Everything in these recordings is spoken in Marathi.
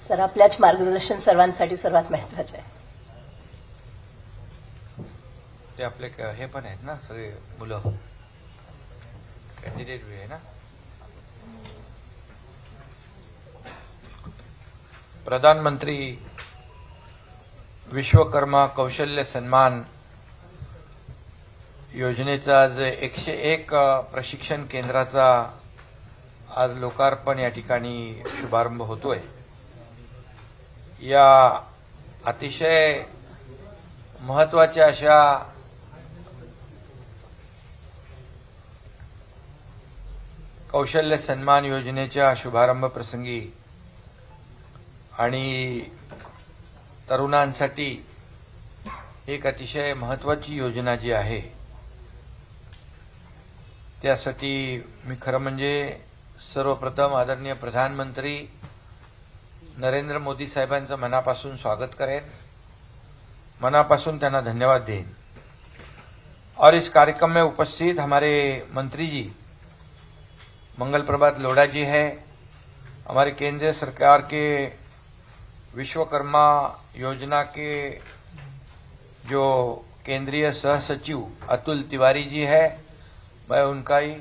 सर, आपल्याच मार्गदर्शन सर्वांसाठी सर्वात महत्वाचे आहे. ते आपले हे पण आहेत ना सगळे मुलं कॅन्डिडेट आहे ना. प्रधानमंत्री विश्वकर्मा कौशल्य सन्मान योजनेचा आज 101 प्रशिक्षण केंद्राचा आज लोकार्पण या ठिकाणी शुभारंभ होतोय. या अतिशय महत्वाच्या अशा कौशल्य सन्मान योजनेच्या शुभारंभ प्रसंगी आणि तरुणांसाठी एक अतिशय महत्वाची योजना जी आहे त्यासाठी मी खरं म्हणजे सर्वप्रथम आदरणीय प्रधानमंत्री नरेंद्र मोदी साहेबांचं मनापासून स्वागत करेन, मनापासून त्यांना धन्यवाद दें। और इस कार्यक्रम में उपस्थित हमारे मंत्री जी मंगल प्रभात लोढ़ा जी है, हमारे केंद्र सरकार के विश्वकर्मा योजना के जो केंद्रीय सह सचिव अतुल तिवारी जी है, मैं उनका ही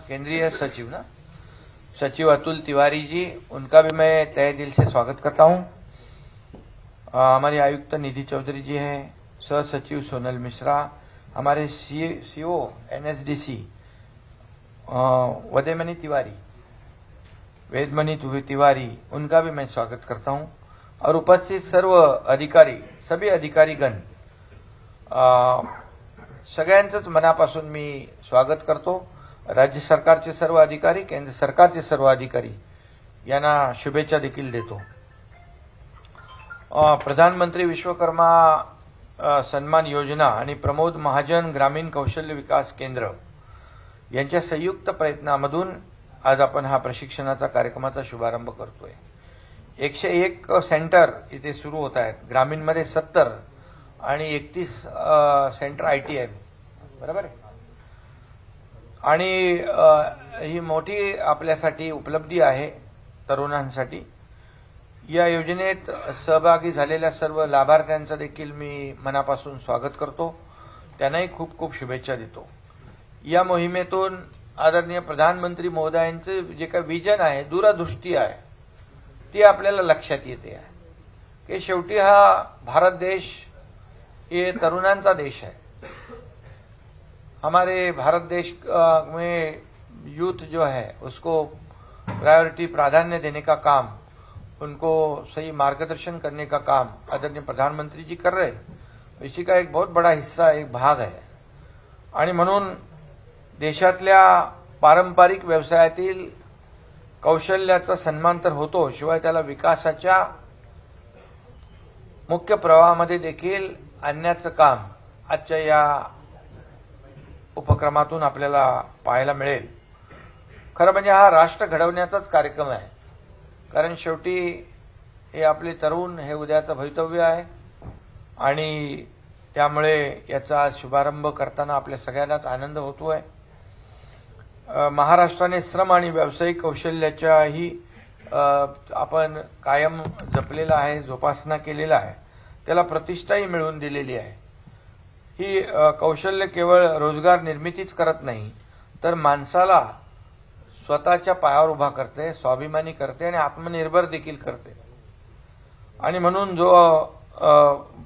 केंद्रीय सचिव ना सचिव अतुल तिवारी जी, उनका भी मैं तहे दिल से स्वागत करता हूं। हमारे आयुक्त निधि चौधरी जी हैं, सह सचिव सोनल मिश्रा, हमारे सीओ एनएसडीसी वेदमणि तिवारी, उनका भी मैं स्वागत करता हूं। और उपस्थित सर्व अधिकारी, सभी अधिकारीगण, सगळ्यांचंच मनापासून मी स्वागत करतो। राज्य सरकारचे सर्व अधिकारी, केंद्र सरकारचे सर्व अधिकारी यांना शुभेच्छा देखील देतो। प्रधानमंत्री विश्वकर्मा सन्मान योजना आणि प्रमोद महाजन ग्रामीण कौशल्य विकास केंद्र यांच्या संयुक्त प्रयत्नामधून आज आपण हा प्रशिक्षणाचा कार्यक्रमाचा शुभारंभ करतोय। 101 सेंटर इथे सुरू होत आहेत, ग्रामीणमध्ये 70 आणि 31 सेंटर आयटीआय, बरोबर आहे। आणि ही मोठी आपल्यासाठी उपलब्धी आहे तरुणांसाठी। या योजनेत सहभागी झालेल्या सर्व लाभार्थ्यांचं देखील मी मनापासून स्वागत करतो, त्यांनाही खूप खूप शुभेच्छा देतो। या मोहिमेतून आदरणीय प्रधानमंत्री महोदयांचे जे काही विजन आहे, दूरदृष्टी आहे, ती आपल्याला लक्षात येते आहे की शेवटी हा भारत देश ये तरुणांचा देश है। हमारे भारत देश में यूथ जो है उसको प्रायोरिटी प्राधान्य देने का काम, उनको सही मार्गदर्शन करने का काम आदरणीय प्रधानमंत्री जी कर रहे, इसी का एक बहुत बड़ा हिस्सा, एक भाग है। आणि म्हणून देशातल्या पारंपरिक व्यवसायातील कौशल्याचा सन्मान तर होतो, शिवाय त्याला विकासाच्या मुख्य प्रवाहामध्ये देखील आणण्याचं काम आजच्या या उपक्रमातून आपल्याला पाहायला मिळेल। खरं म्हणजे हा राष्ट्र घडवण्याचाच कार्यक्रम आहे, कारण शेवटी हे आपले तरुण हे उद्याचं भवितव्य आहे आणि त्यामुळे याचा शुभारंभ करताना आपल्या सगळ्यांनाच आनंद होतोय। महाराष्ट्राने श्रम आणि व्यावसायिक कौशल्याच्याही आपण कायम जपलेला आहे, जोपासना केलेला आहे, त्याला प्रतिष्ठाही मिळवून दिलेली आहे। ही कौशल्य केवळ रोजगार निर्मितीच करत नाही, तर माणसाला स्वतःच्या पायावर उभा करते, स्वाभिमानी करते आणि आत्मनिर्भर देखील करते। आणि म्हणून जो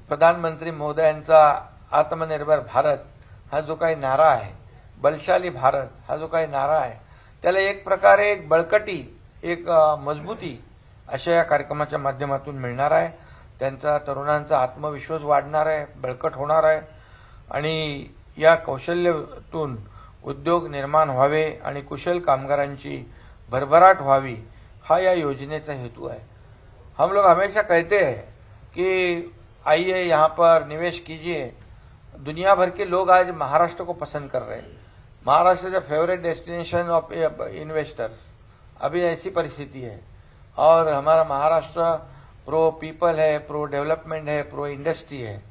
प्रधानमंत्री महोदयांचा आत्मनिर्भर भारत हा जो काही नारा आहे, बलशाली भारत हा जो काही नारा आहे, त्याला एक प्रकारे एक बळकटी, एक मजबूती अशा या कार्यक्रमाच्या माध्यमातून मिळणार आहे। त्यांचा तरुणांचा आत्मविश्वास वाढणार आहे, बळकट होणार आहे आणि या कौशल्यातून उद्योग निर्माण व्हावे आणि कुशल कामगारांची भरभराट व्हावी, हा या योजनेचा हेतू है। हम लोग हमेशा कहते हैं कि आइए यहाँ पर निवेश कीजिए। दुनिया भर के लोग आज महाराष्ट्र को पसंद कर रहे हैं, महाराष्ट्र का फेवरेट डेस्टिनेशन ऑफ इन्वेस्टर्स, अभी ऐसी परिस्थिति है। और हमारा महाराष्ट्र प्रो पीपल है, प्रो डेवलपमेंट है, प्रो इंडस्ट्री है,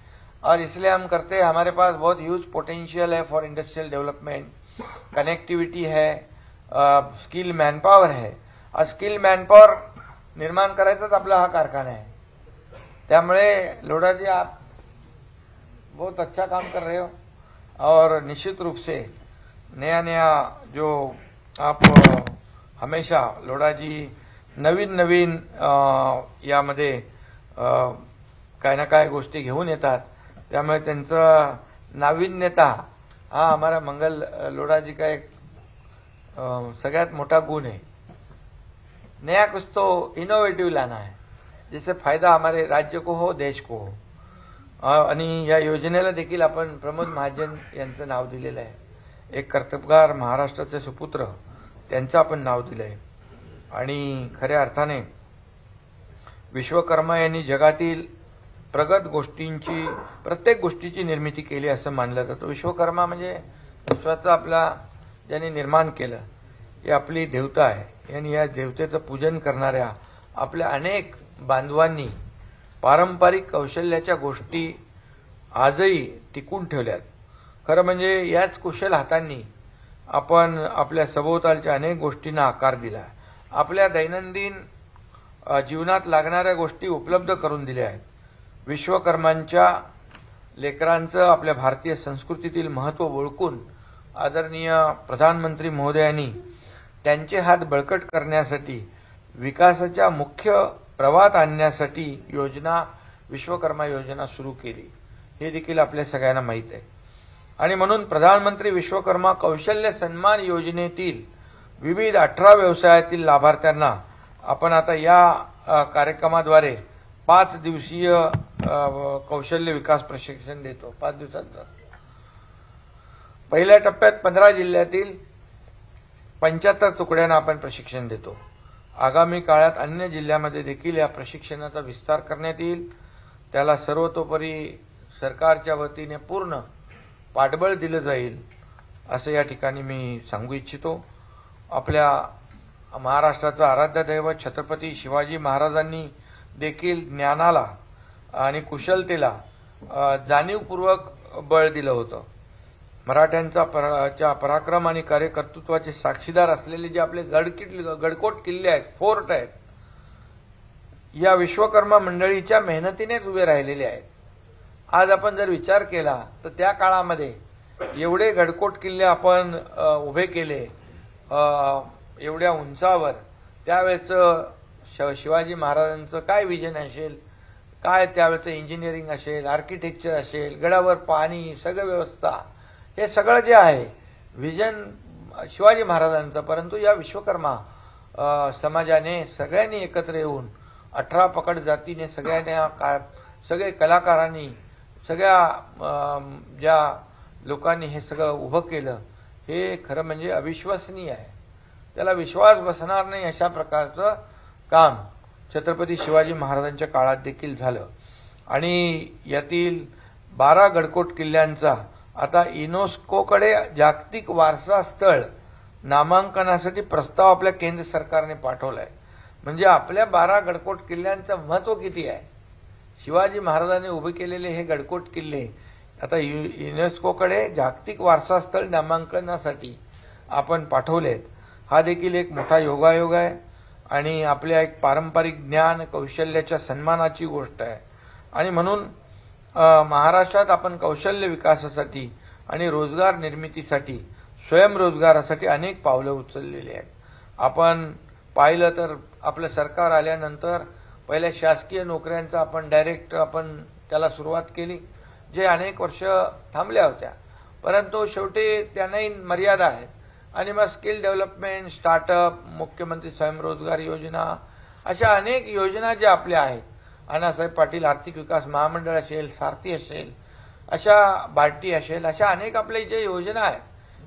और इसलिए हम करते हैं। हमारे पास बहुत ह्यूज पोटेंशियल है फॉर इंडस्ट्रियल डेवलपमेंट, कनेक्टिविटी है, स्किल मैन पावर है। और स्किल मैन पावर निर्माण करायचाच आपला हा कारखाना है। त्यामुळे लोढ़ा जी आप बहुत अच्छा काम कर रहे हो और निश्चित रूप से नया नया जो आप हमेशा लोढ़ा जी नवीन नवीन यामध्ये काय ना काय गोष्टी घेऊन येतात। त्यामुळे त्यांचं नाविन्यता हा हमारा मंगल लोढ़ा जी का एक सगळ्यात मोठा गुण है। नया कुछ तो इनोवेटिव लाना है जिससे फायदा हमारे राज्य को हो, देश को हो। आणि या योजनेला देखील आपण प्रमोद महाजन यांचं नाव दिलेलं आहे। एक कर्तबगार महाराष्ट्राचे सुपुत्र त्यांचं आपण नाव दिलं आहे। आणि खऱ्या अर्थाने विश्वकर्मा यांनी जगातील प्रगत गोष्टींची प्रत्येक गोष्टीची निर्मिती केली असं मानलं जातं। विश्वकर्मा म्हणजे विश्वाचं आपला ज्यांनी निर्माण केलं ही आपली देवता आहे आणि या देवतेचं पूजन करणाऱ्या आपल्या अनेक बांधवांनी पारंपरिक कौशल्याच्या गोष्टी आजही टिकून ठेवल्यात। खरं म्हणजे याच कुशल हातांनी आपण आपल्या सभोवतालच्या अनेक गोष्टींना आकार दिला। आपल्या दैनंदिन जीवनात लागणाऱ्या गोष्टी उपलब्ध करून दिल्या आहेत। विश्वकर्मांच्या लेकरांचं आपल्या भारतीय संस्कृतीतील महत्त्व ओळखून आदरणीय प्रधानमंत्री महोदयांनी त्यांचे हात बळकट करण्यासाठी विकासाच्या मुख्य प्रवाहात आणण्यासाठी योजना विश्वकर्मा योजना सुरू केली हे देखील आपल्या सगळ्यांना माहीत आहे। आणि म्हणून प्रधानमंत्री विश्वकर्मा कौशल्य सन्मान योजनेतील विविध 18 व्यवसायातील लाभार्थ्यांना आपण आता या कार्यक्रमाद्वारे 5 दिवसीय कौशल्य विकास प्रशिक्षण देतो। 5 दिवसांचं पहिल्या टप्प्यात 15 जिल्ह्यातील 75 तुकड्यांना आपण प्रशिक्षण देतो। आगामी काळात अन्य जिल्ह्यामध्ये देखील या प्रशिक्षणाचा विस्तार करण्यात येईल। त्याला सर्वतोपरी सरकारच्या वतीने पूर्ण पाठबळ दिलं जाईल असं या ठिकाणी मी सांगू इच्छितो। आपल्या महाराष्ट्राचा आराध्य दैवत छत्रपती शिवाजी महाराजांनी देखील ज्ञानाला आणि कुशलतेला जाणीवपूर्वक बळ दिलं होतं। मराठ्यांचा पराक्रम आणि कार्यकर्तृत्वाचे साक्षीदार असलेले जे आपले गडकोट किल्ले आहेत, फोर्ट आहेत, या विश्वकर्मा मंडळीच्या मेहनतीनेच उभे राहिलेले आहेत। आज आपण जर विचार केला तर त्या काळामध्ये एवढे गडकोट किल्ले आपण उभे केले एवढ्या उंचावर, त्यावेळेचं शिवाजी महाराजांचं काय विजन असेल, काय त्यावेळेचं इंजिनिअरिंग असेल, आर्किटेक्चर असेल, गडावर पाणी, सगळं व्यवस्था, हे सगळं जे आहे विजन शिवाजी महाराजांचं। परंतु या विश्वकर्मा समाजाने सगळ्यांनी एकत्र येऊन 18 पकड जातीने सगळे कलाकारांनी सगळ्या ज्या लोकांनी हे सगळं उभं केलं हे खरं म्हणजे अविश्वसनीय आहे। त्याला विश्वास बसणार नाही अशा प्रकारचं काम छत्रपती शिवाजी महाराजांच्या काळात देखील झालं। आणि यातील 12 गडकोट किल्ल्यांचा आता युनेस्कोकडे जागतिक वारसा स्थळ नामांकनासाठी प्रस्ताव आपल्या केंद्र सरकारने पाठवलाय। म्हणजे आपल्या 12 गडकोट किल्ल्यांचं महत्त्व किती आहे। शिवाजी महाराजांनी उभे केलेले हे गडकोट किल्ले आता युनेस्कोकडे जागतिक वारसा स्थळ नामांकनासाठी आपण पाठवलेत। हा देखील एक मोठा योगायोग आहे आणि आपल्या एक पारंपरिक ज्ञान कौशल्याच्या सन्मानाची गोष्ट आहे। आणि म्हणून महाराष्ट्रात आपण कौशल्य विकासासाठी आणि रोजगार निर्मितीसाठी स्वयंरोजगारासाठी अनेक पावलं उचललेली आहेत। आपण पाहिलं तर आपलं सरकार आल्यानंतर पहिल्या शासकीय नोकऱ्यांचा आपण डायरेक्ट आपण त्याला सुरुवात केली, जे अनेक वर्ष थांबल्या होत्या, परंतु शेवटी त्यांनाही मर्यादा आहेत। आणि मग स्किल डेव्हलपमेंट, स्टार्टअप, मुख्यमंत्री स्वयंरोजगार योजना, अशा अनेक योजना ज्या आपल्या आहेत, अण्णासाहेब पाटील आर्थिक विकास महामंडळ असेल, सारथी असेल, अशा बार्टी असेल, अशा अनेक आपल्या ज्या योजना आहेत,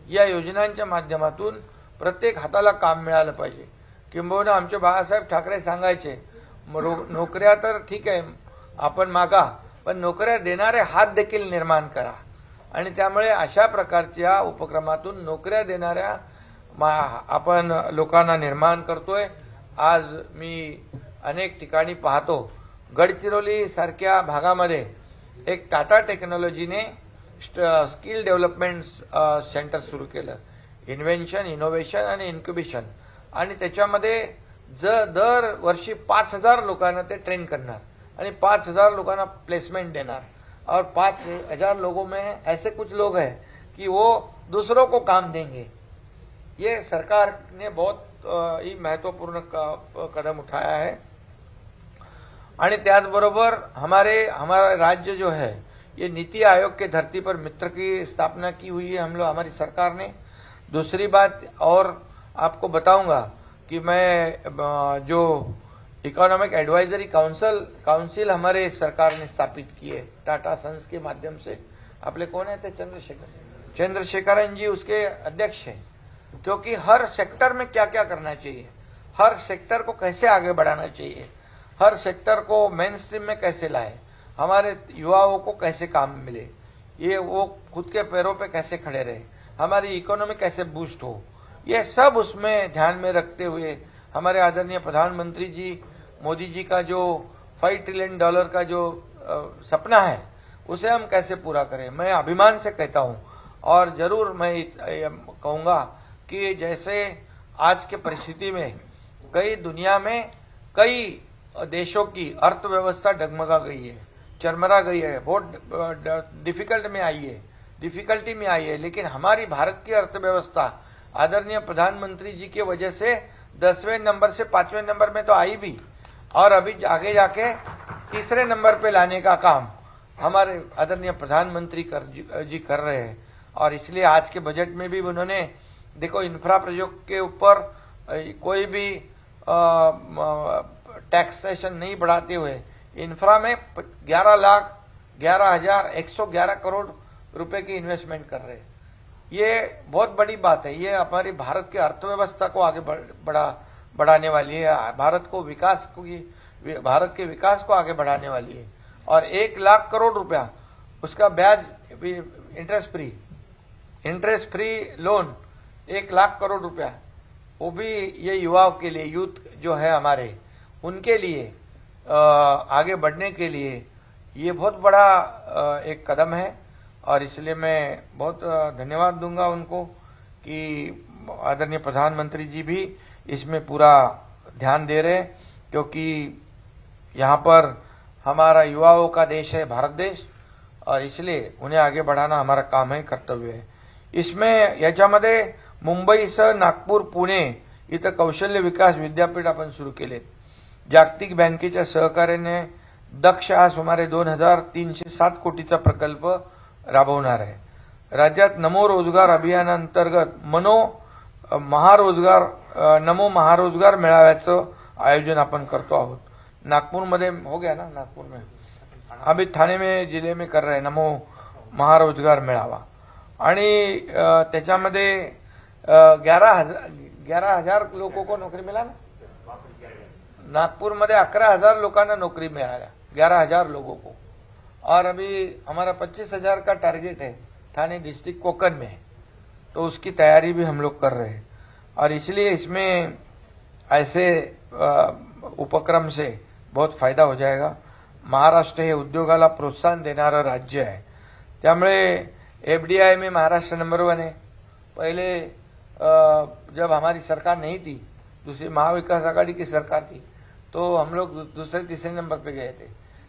या योजनांच्या माध्यमातून प्रत्येक हाताला काम मिळालं पाहिजे। किंबहुना आमचे बाळासाहेब ठाकरे सांगायचे, नोकऱ्या तर ठीक आहे आपण मागा, पण नोकऱ्या देणारे हात देखील निर्माण करा। आणि त्यामुळे अशा प्रकारच्या उपक्रमातून नोकऱ्या देणाऱ्या आपण लोकांना निर्माण करतोय। आज मी अनेक ठिकाणी पाहतो, गडचिरोली सारख्या भागामध्ये एक टाटा टेक्नॉलॉजीने स्किल डेव्हलपमेंट सेंटर सुरू केलं, इन्व्हेन्शन, इनोव्हेशन आणि इन्क्युबेशन। आणि त्याच्यामध्ये दरवर्षी 5,000 लोकांना ते ट्रेन करणार आणि 5,000 लोकांना प्लेसमेंट देणार और 5,000 लोगों में ऐसे कुछ लोग हैं कि वो दूसरों को काम देंगे। ये सरकार ने बहुत ही महत्वपूर्ण कदम उठाया है। आणि त्याचबरोबर हमारा राज्य जो है ये नीति आयोग के धरती पर मित्र की स्थापना की हुई है हमारी सरकार ने। दूसरी बात और आपको बताऊंगा कि मैं जो इकोनॉमिक एडवाइजरी काउंसिल हमारे सरकार ने स्थापित की है टाटा सन्स के माध्यम से। आपले कौन है थे? चंद्रशेखरन जी उसके अध्यक्ष हैं। क्योंकि हर सेक्टर में क्या क्या करना चाहिए, हर सेक्टर को कैसे आगे बढ़ाना चाहिए, हर सेक्टर को मेन स्ट्रीम में कैसे लाए, हमारे युवाओं को कैसे काम मिले, ये वो खुद के पैरों पे कैसे खड़े रहे, हमारी इकोनॉमी कैसे बूस्ट हो, ये सब उसमें ध्यान में रखते हुए हमारे आदरणीय प्रधानमंत्री जी मोदी जी का जो $5 ट्रिलियन का जो सपना है उसे हम कैसे पूरा करें। मैं अभिमान से कहता हूं और जरूर मैं कहूंगा कि जैसे आज के परिस्थिति में दुनिया में कई देशों की अर्थव्यवस्था डगमगा गई है, चरमरा गई है, बहुत डिफिकल्टी में आई है, लेकिन हमारी भारत की अर्थव्यवस्था आदरणीय प्रधानमंत्री जी की वजह से 10वें नंबर से 5वें नंबर में तो आई भी और अभी आगे जाके 3रे नंबर पे लाने का काम हमारे आदरणीय प्रधानमंत्री जी कर रहे हैं। और इसलिए आज के बजट में भी उन्होंने देखो इंफ्रा प्रोजेक्ट के ऊपर कोई भी टैक्सेशन नहीं बढ़ाते हुए इंफ्रा में 11,11,111 करोड़ रुपए की इन्वेस्टमेंट कर रहे हैं। ये बहुत बड़ी बात है। ये हमारी भारत के अर्थव्यवस्था को आगे बढ़ाने वाली है, भारत के विकास को आगे बढ़ाने वाली है। और 1 लाख करोड़ रुपया उसका ब्याज interest free loan 1 lakh crore रुपया, वो भी ये युवाओं के लिए, यूथ जो है हमारे उनके लिए आगे बढ़ने के लिए ये बहुत बड़ा एक कदम है। और इसलिए मैं बहुत धन्यवाद दूंगा उनको कि आदरणीय प्रधानमंत्री जी भी इसमें पूरा ध्यान दे रहे हैं, क्योंकि यहाँ पर हमारा युवाओं का देश है भारत देश और इसलिए उन्हें आगे बढ़ाना हमारा काम है, कर्तव्य है। इसमें याच्यामध्ये मुंबईसह नागपूर, पुणे इथं कौशल्य विकास विद्यापीठ आपण सुरू केले। जागतिक बँकेच्या सहकार्याने दक्ष हा सुमारे 2,307 कोटीचा प्रकल्प राबवणार आहे। राज्यात नमो रोजगार अभियानांतर्गत नमो महारोजगार मेळाव्याचं आयोजन आपण करतो आहोत। नागपुर में हो गया ना, नागपुर में अभी थाने में जिले में कर रहे हैं नमो महारोजगार मेळावा आणि त्याच्यामध्ये 11,000 लोगों को नौकरी मिला ना। नागपुर में 11,000 लोकांना नौकरी मिळाल्या, 11,000 लोगों को। और अभी हमारा 25,000 का टारगेट है थाने डिस्ट्रिक्ट कोकन में, तो उसकी तैयारी भी हम लोग कर रहे हैं। और इसलिए इसमें ऐसे उपक्रम से बहुत फायदा हो जाएगा। महाराष्ट्र हे उद्योगाला प्रोत्साहन देणारं राज्य है, त्यामुळे एफडीआई में महाराष्ट्र नंबर 1 है। पहले जब हमारी सरकार नहीं थी, दूसरी महाविकास आघाड़ी की सरकार थी, तो हम लोग दूसरे तीसरे नंबर पे गए थे।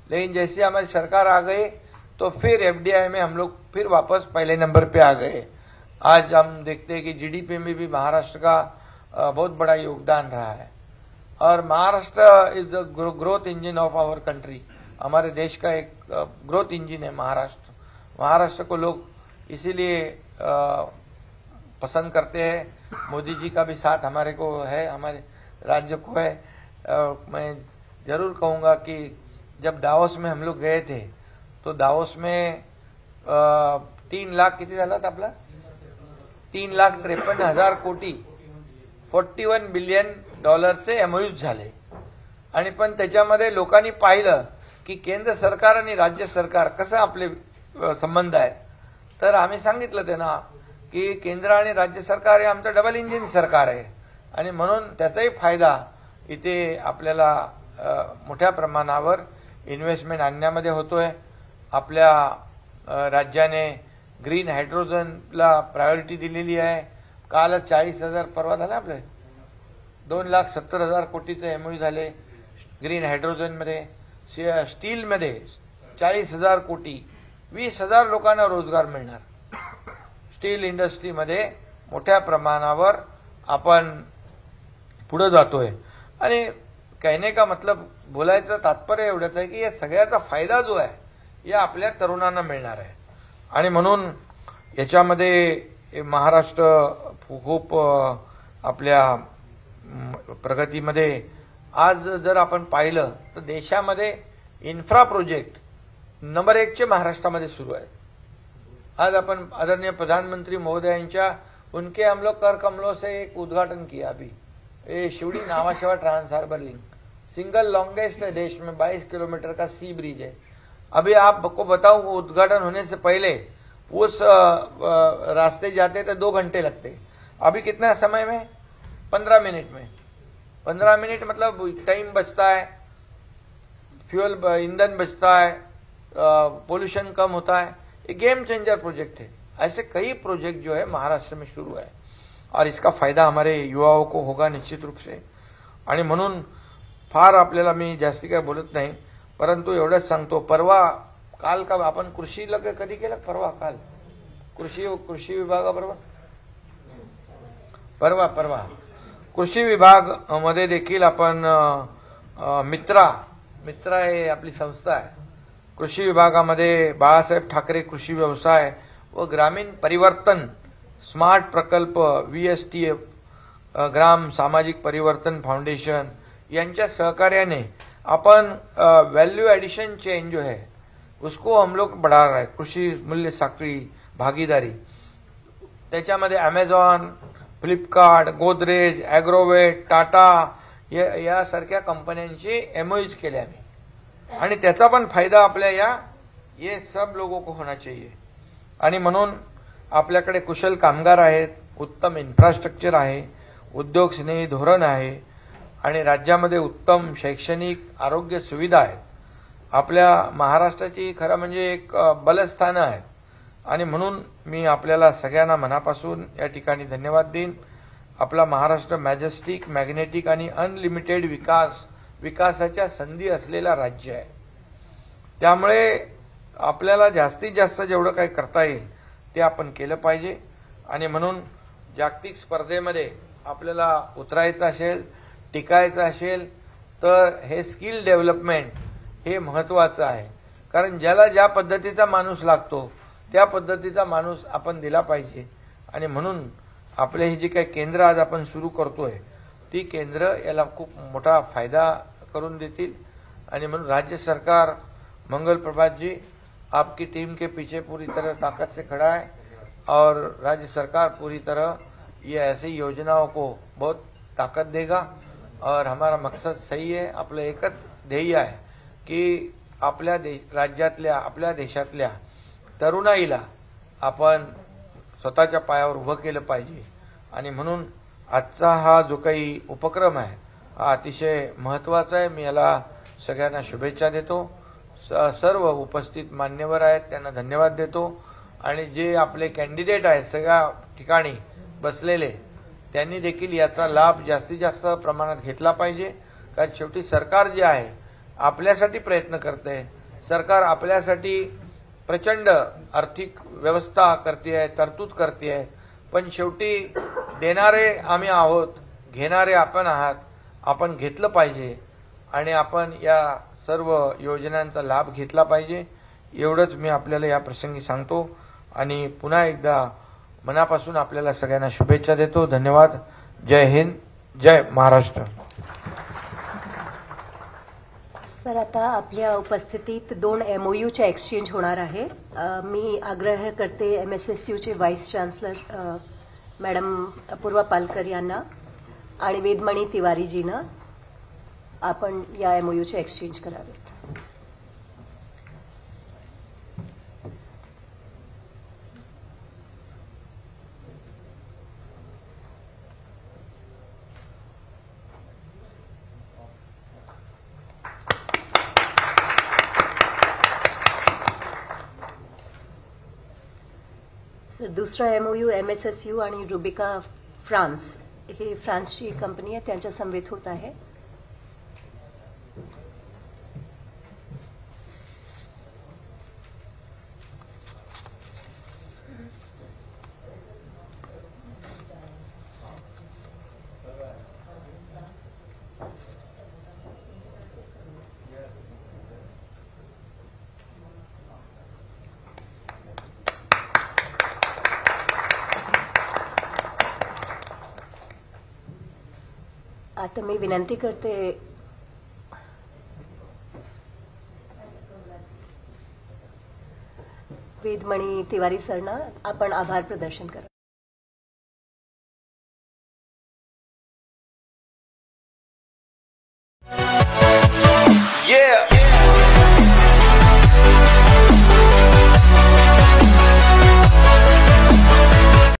लेकिन जैसे हमारी सरकार आ गई तो फिर एफडीआई में हम लोग फिर वापस पहले नंबर पे आ गए। आज हम देखते हैं कि जीडीपी में भी महाराष्ट्र का बहुत बड़ा योगदान रहा है। और Maharashtra is the growth engine of our country, हमारे देश का एक ग्रोथ इंजन है महाराष्ट्र। महाराष्ट्र को लोग इसीलिए पसंद करते हैं। मोदी जी का भी साथ हमारे को है, हमारे राज्य को है। मैं जरूर कहूंगा कि जब दावोस में हम लोग गए थे तो दावोस में 3 लाख किती झाला था आपला, 3,53,000 कोटी 41 बिलियन डॉलरचे एमओयूज झाले। आणि पण त्याच्यामध्ये लोकांनी पाहिलं की केंद्र सरकार आणि राज्य सरकार कसं आपले संबंध आहे। तर आम्ही सांगितलं त्यांना की केंद्र आणि राज्य सरकार हे आमचं डबल इंजिन सरकार आहे आणि म्हणून त्याचाही फायदा इथे आपल्याला मोठ्या प्रमाणावर इन्व्हेस्टमेंट आणण्यामध्ये होतोय। आपल्या राज्याने ग्रीन हायड्रोजनला प्रायोरिटी दिलेली आहे। काल 40,000 परवा झाला आपले 2,70,000 कोटीचे एमओयू झाले. ग्रीन हायड्रोजनमध्ये, स्टीलमध्ये 40,000 कोटी, 20,000 लोकांना रोजगार मिळणार. स्टील इंडस्ट्रीमध्ये मोठ्या प्रमाणावर आपण पुढे जातोय. आणि कहने का मतलब बोलायचं तात्पर्य एवढंच आहे की या सगळ्याचा फायदा जो आहे या आपल्या तरुणांना मिळणार आहे. आणि म्हणून याच्यामध्ये महाराष्ट्र खूप आपल्या प्रगतीमध्ये आज जर आपण पाहिलं तर देशामध्ये इन्फ्रा प्रोजेक्ट नंबर 1 महाराष्ट्रामध्ये सुरू आहे. आज अपन आदरणीय प्रधानमंत्री महोदयांच्या उनके हम लोग कर कमलों से एक उद्घाटन किया अभी, ये Sewri Nhava Sheva trans harbour link, single longest है देश में, 22 किलोमीटर का सी ब्रिज है. अभी आपको बताऊं, उद्घाटन होने से पहले उस रास्ते जाते थे 2 घंटे लगते, अभी कितना समय में, 15 मिनट में. 15 मिनट मतलब टाइम बचता है, फ्यूल ईंधन बचता है, पोल्यूशन कम होता है. ये गेम चेंजर प्रोजेक्ट है. ऐसे कई प्रोजेक्ट जो है महाराष्ट्र में शुरू है और इसका फायदा हमारे युवाओं को होगा निश्चित रूप से. आणि म्हणून फार आपल्याला मी जास्ती काय बोलत नाही, परंतु एवढंच सांगतो, परवा काल का आपण कृषीला कधी केलं, परवा काल कृषी विभागाबरोबर परवा कृषी विभाग मध्ये देखील आपण मित्रा हे आपली संस्था आहे. कृषी विभागामध्ये बाळासाहेब ठाकरे कृषी व्यवसाय व ग्रामीण परिवर्तन स्मार्ट प्रकल्प, VSTF, ग्राम सामाजिक परिवर्तन फाउंडेशन यांच्या सहकार्याने अपन वैल्यू एडिशन चेन जो है उसको हम लोग बढ़ा रहे हैं. कृषी मूल्य साखळी भागीदारी, त्याच्यामध्ये Amazon, Flipkart, Godrej, Agrovet, Tata यासारख्या कंपन्यांचे एमओयूज केले आम्ही. आणि त्याचा पण फायदा आपल्या ये सब लोगों को होना चाहिए. आणि म्हणून आपल्याकडे कुशल कामगार आहेत, उत्तम इन्फ्रास्ट्रक्चर आहे, उद्योग स्नेही धोरण आहे आणि राज्यामध्ये उत्तम शैक्षणिक आरोग्य सुविधा आहेत. आपल्या महाराष्ट्राची खरं म्हणजे एक बलस्थानं आहेत. आणि म्हणून मी आपल्याला सगळ्यांना मनापासून या ठिकाणी धन्यवाद देईन. आपला महाराष्ट्र मॅजेस्टिक, मॅग्नेटिक आणि अनलिमिटेड विकासाच्या संधी असलेला राज्य आहे. त्यामुळे आपल्याला जास्तीत जास्त जेवढं काही करता येईल ते आपण केलं पाहिजे. आणि म्हणून जागतिक स्पर्धेमध्ये आपल्याला उतरायचं असेल, टिकायचं असेल तर हे स्किल डेव्हलपमेंट हे महत्त्वाचं आहे. कारण ज्याला ज्या पद्धतीचा माणूस लागतो त्या पद्धतीचा माणूस आपण दिला पाहिजे. आणि म्हणून आपले ही जी काही केंद्र आज आपण सुरू करतोय ती केंद्र याला खूप मोठा फायदा करून देतील. आणि म्हणून राज्य सरकार, मंगल प्रभात जी, आपकी टीम के पीछे पूरी तरह ताकत से खड़ा है और राज्य सरकार पूरी तरह ये ऐसी योजनाओं को बहुत ताकत देगा. और हमारा मकसद सही है. आपलं एकच ध्येय आहे की आपल्या राज्यातल्या, आपल्या देशातल्या तरुणाईला आपण स्वतःच्या पायावर उभं केलं पाहिजे. आणि म्हणून आजचा हा जो काही उपक्रम आहे हा अतिशय महत्त्वाचा आहे. मी याला सगळ्यांना शुभेच्छा देतो. सर्व उपस्थित मान्यवर आहेत त्यांना धन्यवाद देतो. आणि जे आपले कॅन्डिडेट आहेत सगळ्या ठिकाणी बसलेले, त्यांनी देखील याचा लाभ जास्तीत जास्त प्रमाणात घेतला पाहिजे. कारण शेवटी सरकार जे आहे आपल्यासाठी प्रयत्न करते. सरकार आपल्यासाठी प्रचंड आर्थिक व्यवस्था करते, तरतूद करते. पण शेवटी देणारे आम्ही आहोत, घेणारे आपण आहात. आपण घेतलं पाहिजे आणि आपण या सर्व योजनांचा लाभ घेतला पाहिजे. एवढंच मी आपल्याला या प्रसंगी सांगतो. आणि पुन्हा एकदा मनापासून आपल्याला सगळ्यांना शुभेच्छा देतो. धन्यवाद. जय हिंद, जय महाराष्ट्र. सर, आता आपल्या उपस्थितीत 2 MOUचे एक्सचेंज होणार आहे. मी आग्रह करते MSSUचे vice chancellor madam Apurva Palkar यांना आणि वेदमणी तिवारीजींना आपण या MOUचे एक्सचेंज करावे. सर, दुसरा MOU MSSU आणि रुबिका फ्रान्स हे फ्रान्सची कंपनी आहे, त्यांच्या समवेत होत आहे. आता मी विनंती करते वेदमणी तिवारी सरना, आपण आभार प्रदर्शन करा. Yeah.